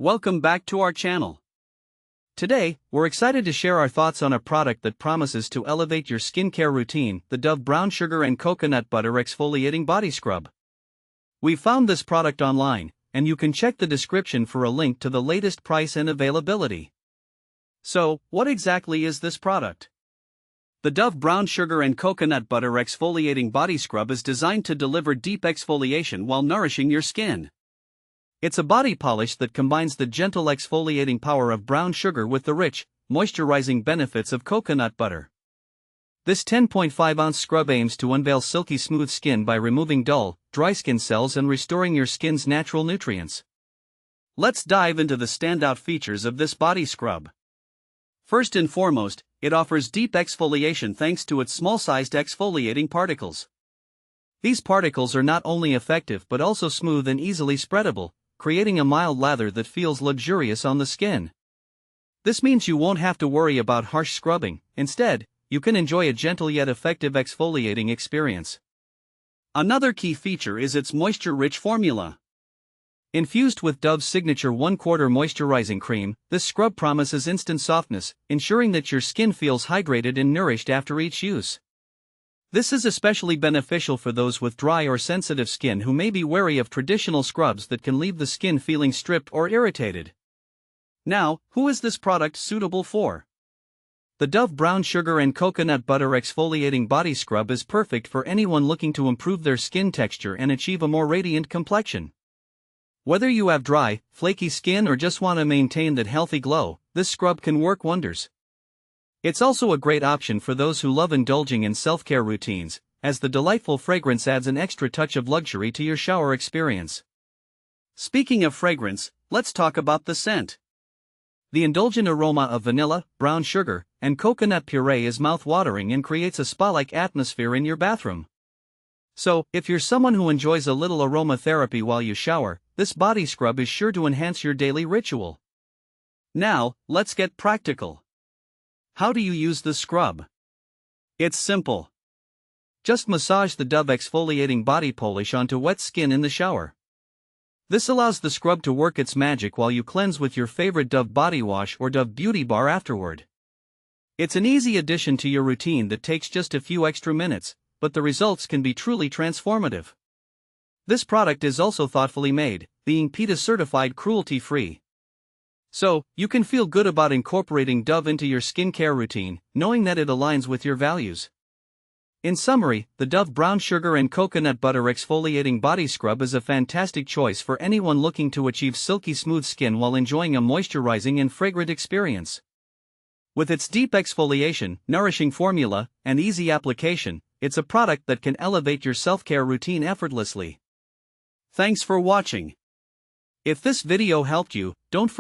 Welcome back to our channel. Today, we're excited to share our thoughts on a product that promises to elevate your skincare routine, the Dove Brown Sugar and Coconut Butter Exfoliating Body Scrub. We found this product online, and you can check the description for a link to the latest price and availability. So, what exactly is this product? The Dove Brown Sugar and Coconut Butter Exfoliating Body Scrub is designed to deliver deep exfoliation while nourishing your skin. It's a body polish that combines the gentle exfoliating power of brown sugar with the rich, moisturizing benefits of coconut butter. This 10.5-ounce scrub aims to unveil silky smooth skin by removing dull, dry skin cells and restoring your skin's natural nutrients. Let's dive into the standout features of this body scrub. First and foremost, it offers deep exfoliation thanks to its small-sized exfoliating particles. These particles are not only effective but also smooth and easily spreadable, creating a mild lather that feels luxurious on the skin. This means you won't have to worry about harsh scrubbing. Instead, you can enjoy a gentle yet effective exfoliating experience. Another key feature is its moisture-rich formula. Infused with Dove's signature 1/4 moisturizing cream, this scrub promises instant softness, ensuring that your skin feels hydrated and nourished after each use. This is especially beneficial for those with dry or sensitive skin who may be wary of traditional scrubs that can leave the skin feeling stripped or irritated. Now, who is this product suitable for? The Dove Brown Sugar and Coconut Butter Exfoliating Body Scrub is perfect for anyone looking to improve their skin texture and achieve a more radiant complexion. Whether you have dry, flaky skin or just want to maintain that healthy glow, this scrub can work wonders. It's also a great option for those who love indulging in self-care routines, as the delightful fragrance adds an extra touch of luxury to your shower experience. Speaking of fragrance, let's talk about the scent. The indulgent aroma of vanilla, brown sugar, and coconut puree is mouth-watering and creates a spa-like atmosphere in your bathroom. So, if you're someone who enjoys a little aromatherapy while you shower, this body scrub is sure to enhance your daily ritual. Now, let's get practical. How do you use the scrub? It's simple. Just massage the Dove exfoliating body polish onto wet skin in the shower. This allows the scrub to work its magic while you cleanse with your favorite Dove body wash or Dove beauty bar afterward. It's an easy addition to your routine that takes just a few extra minutes, but the results can be truly transformative. This product is also thoughtfully made, being PETA-certified cruelty-free. So, you can feel good about incorporating Dove into your skincare routine, knowing that it aligns with your values. In summary, the Dove Brown Sugar and Coconut Butter Exfoliating Body Scrub is a fantastic choice for anyone looking to achieve silky smooth skin while enjoying a moisturizing and fragrant experience. With its deep exfoliation, nourishing formula, and easy application, it's a product that can elevate your self-care routine effortlessly. Thanks for watching. If this video helped you, don't forget